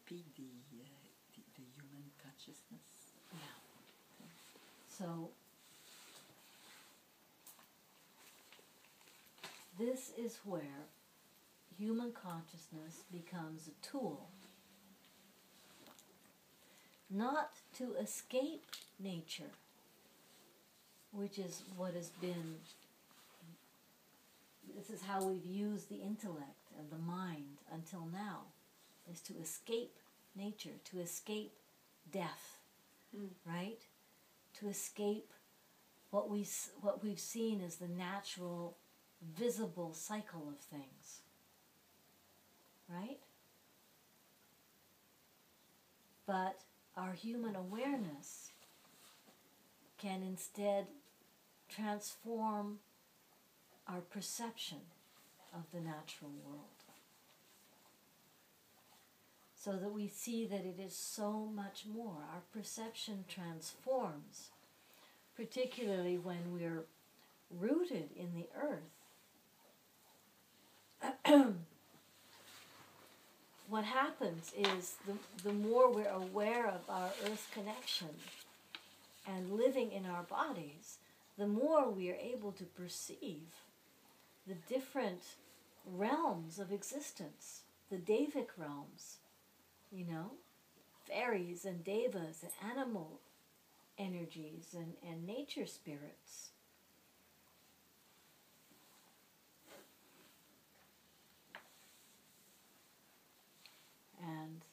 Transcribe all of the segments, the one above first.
repeat the human consciousness? Yeah. So, this is where human consciousness becomes a tool, not to escape nature, which is what has been, this is how we've used the intellect and the mind until now, is to escape nature, to escape death, right? To escape what we've seen as the natural, visible cycle of things, right? But our human awareness can instead transform our perception of the natural world, so that we see that it is so much more. Our perception transforms, particularly when we're rooted in the earth. What happens is the more we're aware of our earth connection and living in our bodies, the more we are able to perceive the different realms of existence, the Devic realms, you know, fairies and devas and animal energies and nature spirits. And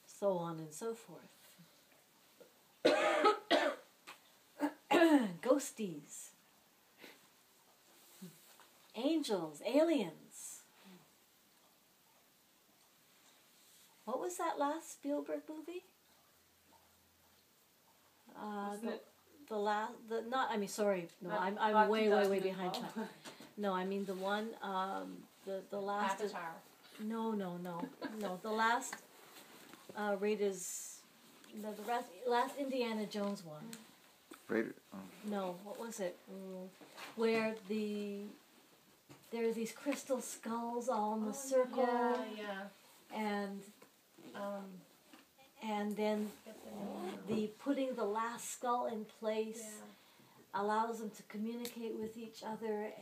so on and so forth. Ghosties, angels, aliens. What was that last Spielberg movie? No, I'm way behind time. No, I mean the one, the last. Avatar. No. The last Raiders, the last Indiana Jones one. Raider. Oh. No, what was it? Where there are these crystal skulls all in the circle. Yeah. And then the putting the last skull in place allows them to communicate with each other,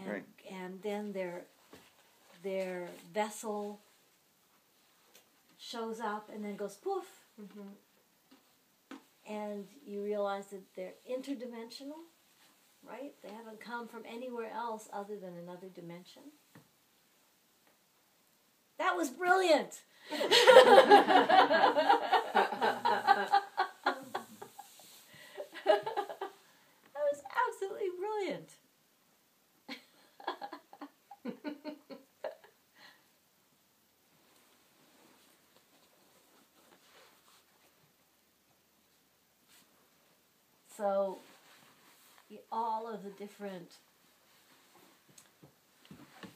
and then their vessel shows up and then goes poof. Mm-hmm. And you realize that they're interdimensional, right? They haven't come from anywhere else other than another dimension. That was brilliant! That was absolutely brilliant. So, all of the different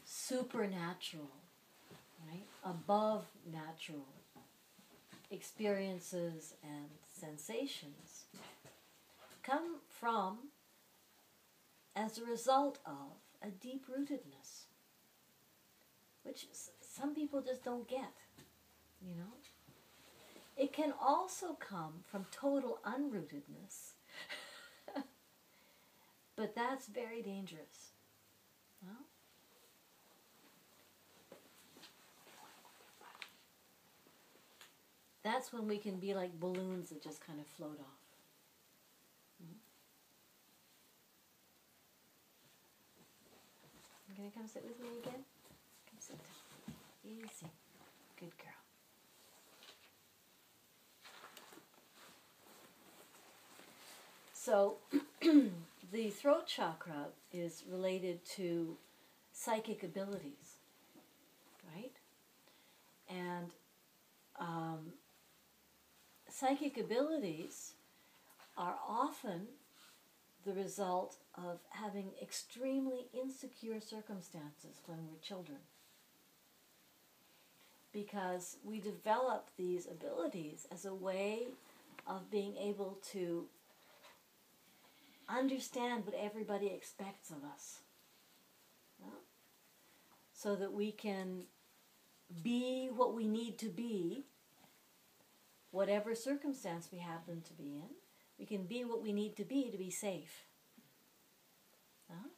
supernatural, right, above natural experiences and sensations come from, as a result of, a deep-rootedness, which some people just don't get, you know. It can also come from total unrootedness, but that's very dangerous. No? That's when we can be like balloons that just kind of float off. You gonna come sit with me again? Come sit down. Easy. Good girl. So, the throat chakra is related to psychic abilities, right? And psychic abilities are often the result of having extremely insecure circumstances when we're children. Because we develop these abilities as a way of being able to understand what everybody expects of us. No? So that we can be what we need to be whatever circumstance we happen to be in. We can be what we need to be safe. Huh?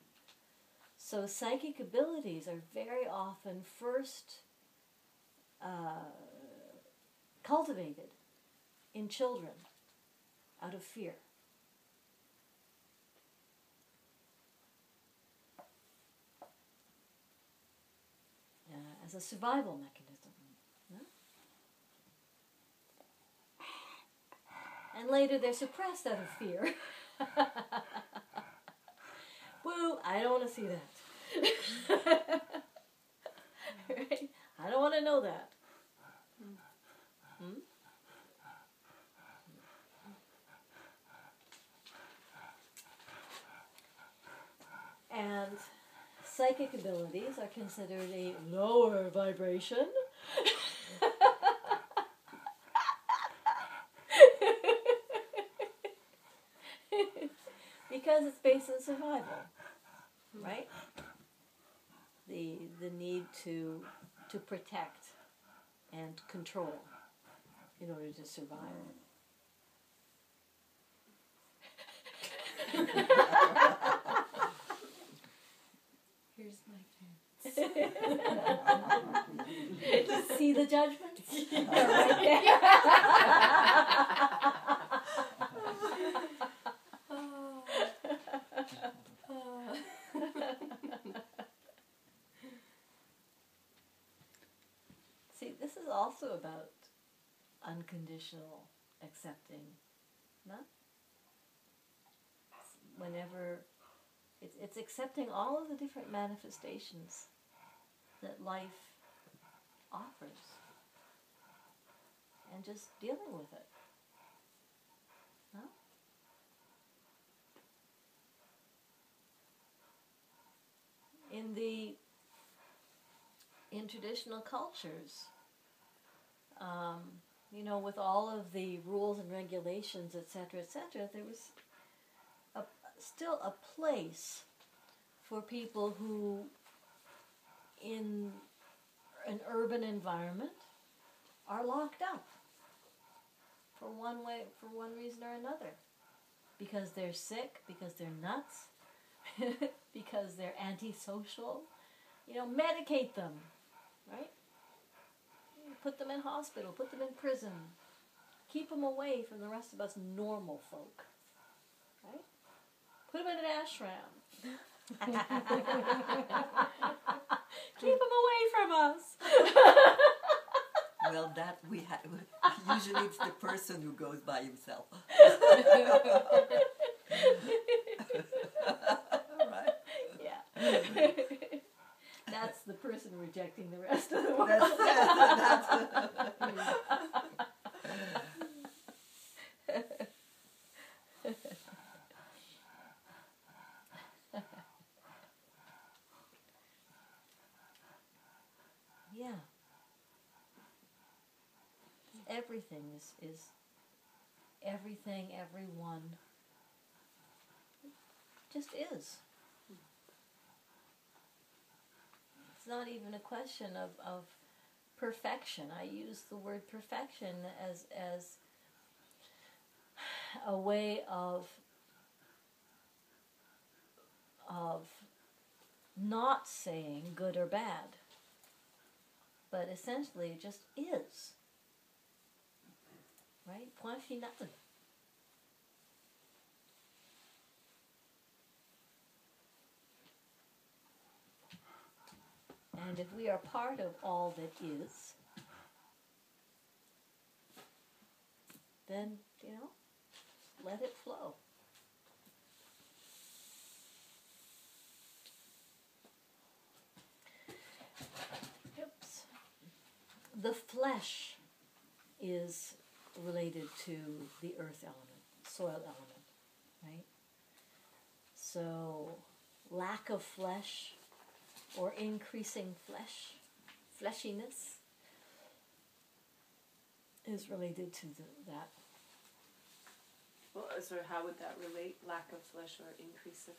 So psychic abilities are very often first cultivated in children out of fear. As a survival mechanism. Huh? And later they're suppressed out of fear. Woo, I don't want to see that. Right? I don't want to know that. Hmm? And psychic abilities are considered a lower vibration. Because it's based on survival, right? The need to protect and control in order to survive. Here's my chance. See the judgment? They're right there. See, this is also about unconditional accepting, no? Whenever it's accepting all of the different manifestations that life offers and just dealing with it. No? In traditional cultures, with all of the rules and regulations, etc., there was still a place for people who, in an urban environment, are locked up for one reason or another, because they're sick, because they're nuts, because they're antisocial. Medicate them, right? Put them in hospital, put them in prison, keep them away from the rest of us normal folk, right? Put them in an ashram. Keep them away from us. Well, that usually it's the person who goes by himself. All right. Yeah. That's the person rejecting the rest of the world. Yeah. Everything is everything, everyone just is. It's not even a question of perfection. I use the word perfection as a way of not saying good or bad, but essentially it just is. Right? Point final. And if we are part of all that is, then, let it flow. Oops. The flesh is related to the earth element, soil element, right? So, lack of flesh or increasing fleshiness is related to that. Well, so how would that relate? Lack of flesh or increase of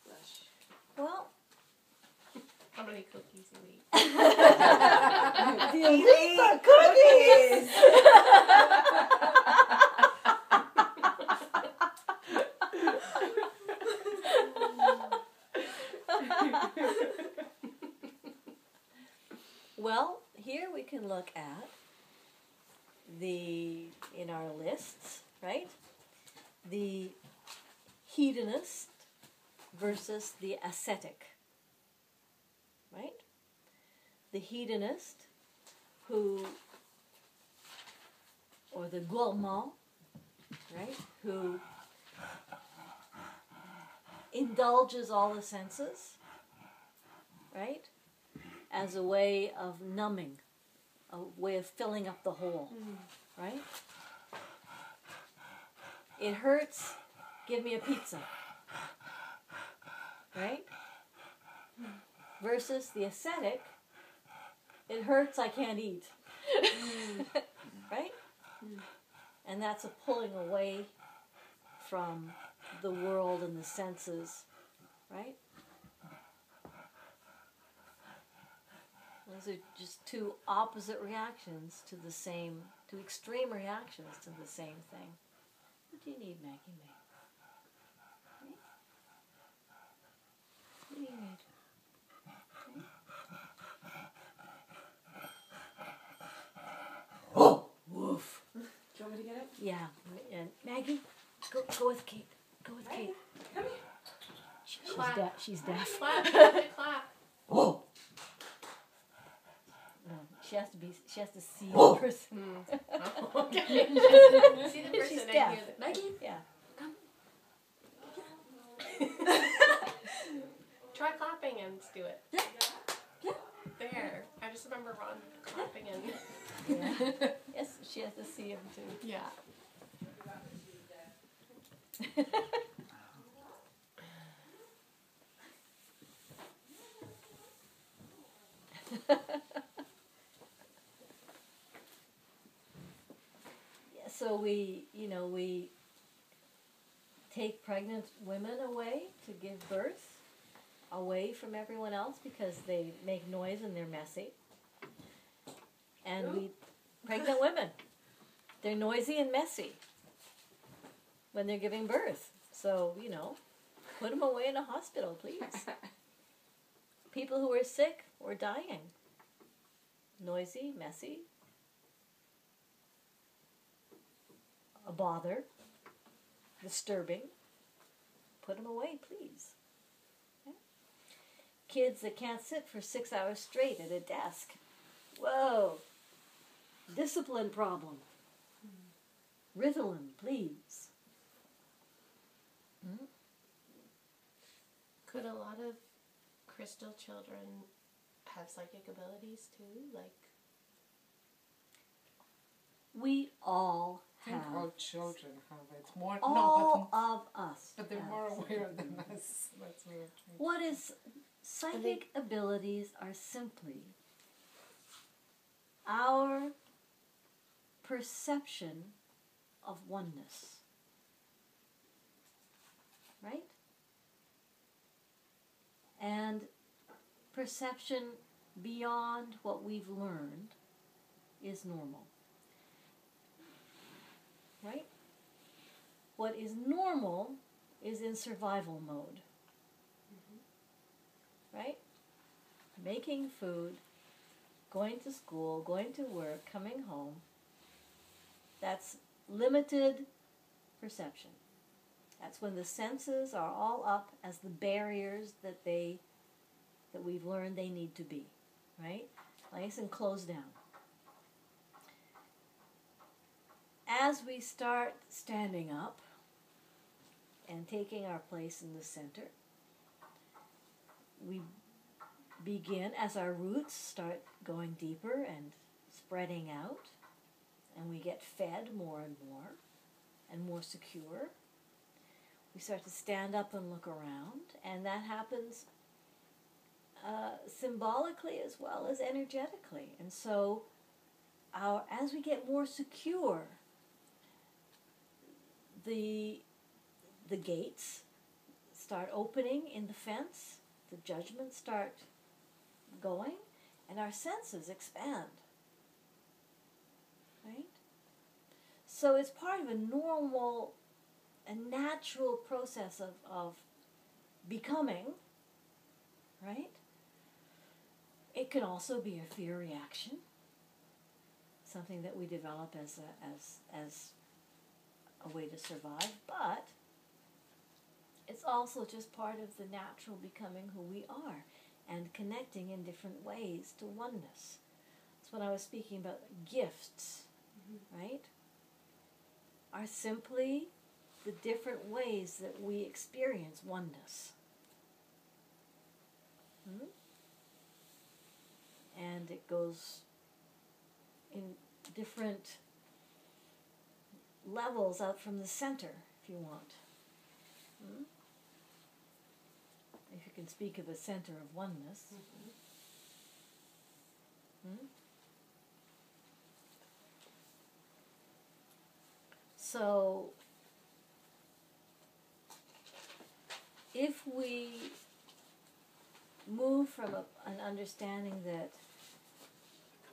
flesh? Well, how many cookies you eat? These are cookies! Well, here we can look at in our lists, right? The hedonist versus the ascetic, right? The hedonist or the gourmand, right? Who indulges all the senses, right? As a way of numbing, a way of filling up the hole, right? It hurts, give me a pizza, right? Versus the ascetic, it hurts, I can't eat, right? And that's a pulling away from the world and the senses, right? Those are just two opposite reactions to the same, two extreme reactions to the same thing. What do you need, Maggie May? What do you need? Oh, woof. Do you want me to get it? Yeah, and Maggie, go with Kate. Go with Kate. Come here. She's deaf. Clap. Clap. Oh. No, she has to see the person. Okay. See the person She's and deaf. hear the Maggie. Yeah. Come. Try clapping and do it. Yeah. There. I just remember Ron clapping and. Yeah. Yes, she has to see him too. Yeah. So we take pregnant women away to give birth, away from everyone else because they make noise and they're messy. And pregnant women, they're noisy and messy when they're giving birth. So, put them away in a hospital, please. People who are sick or dying, noisy, messy, a bother, disturbing, put them away, please. Okay? Kids that can't sit for 6 hours straight at a desk. Whoa. Discipline problem. Ritalin, please. Could a lot of crystal children have psychic abilities too? Like, We all I think have. all children have it. More, All no, of us. but they're have. more aware than us. That's what I'm trying to What is psychic abilities are simply our perception of oneness. Right? And perception beyond what we've learned is normal. Right? What is normal is in survival mode. Right? Making food, going to school, going to work, coming home. That's limited perception. That's when the senses are all up as the barriers that we've learned they need to be. Right? Nice and closed down. As we start standing up and taking our place in the center, we begin, as our roots start going deeper and spreading out, and we get fed more and more secure, we start to stand up and look around, and that happens symbolically as well as energetically. And so as we get more secure, the gates start opening in the fence, the judgments start going, and our senses expand. Right? So it's part of a normal, a natural process of becoming, right? It can also be a fear reaction, something that we develop as a way to survive, but it's also just part of the natural becoming who we are and connecting in different ways to oneness. That's when I was speaking about gifts, right? Are simply the different ways that we experience oneness. And it goes in different levels out from the center, if you want. If you can speak of a center of oneness. So, if we move from an understanding that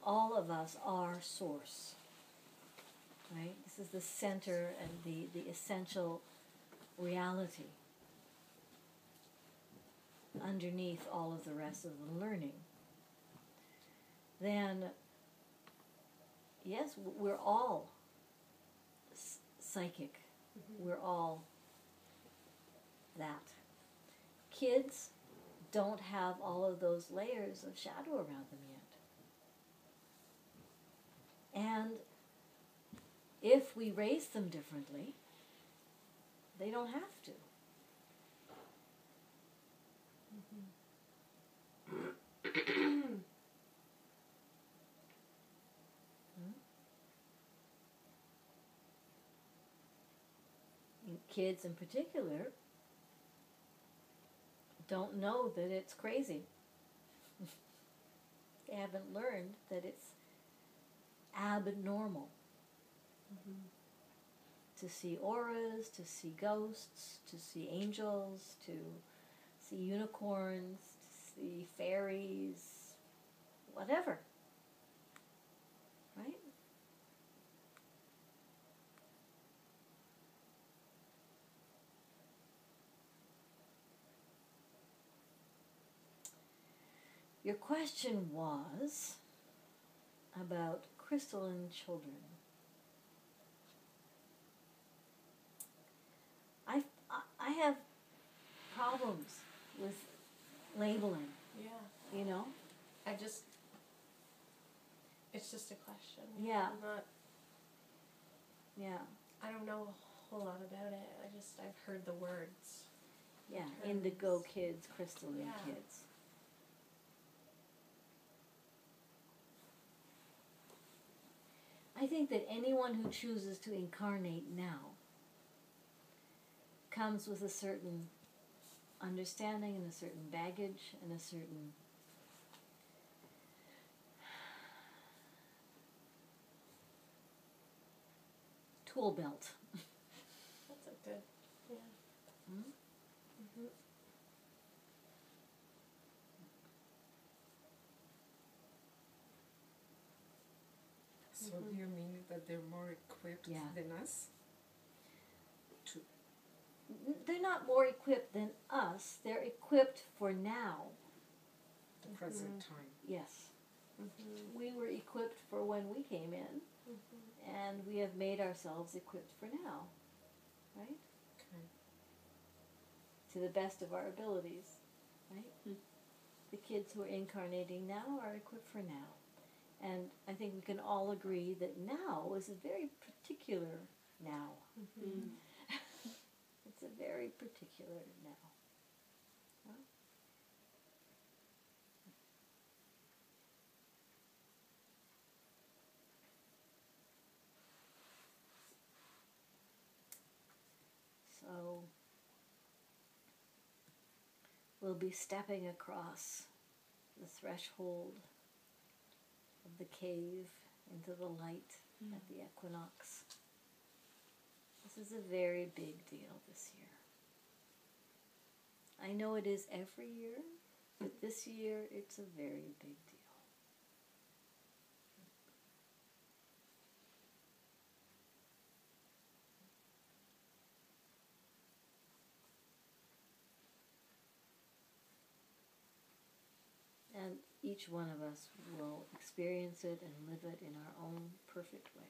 all of us are source, right? This is the center and the essential reality underneath all of the rest of the learning. Then, yes, we're all psychic. We're all that. Kids don't have all of those layers of shadow around them yet. And if we raise them differently, they don't have to. Kids in particular don't know that it's crazy. They haven't learned that it's abnormal to see auras, to see ghosts, to see angels, to see unicorns, to see fairies, whatever. Right? Your question was about crystalline children. I have problems with labeling. Yeah. You know? It's just a question. Yeah. I don't know a whole lot about it. I've heard the words. Yeah, terms. indigo kids, crystalline kids. I think that anyone who chooses to incarnate now comes with a certain understanding and a certain baggage and a certain tool belt. That's a good, So do you mean that they're more equipped than us? They're not more equipped than us. They're equipped for now. The present time. Yes. We were equipped for when we came in, and we have made ourselves equipped for now, right? Okay. To the best of our abilities, right? The kids who are incarnating now are equipped for now. And I think we can all agree that now is a very particular now. It's a very particular now. Huh? So we'll be stepping across the threshold of the cave into the light at the equinox. This is a very big deal this year. I know it is every year, but this year it's a very big deal. And each one of us will experience it and live it in our own perfect way.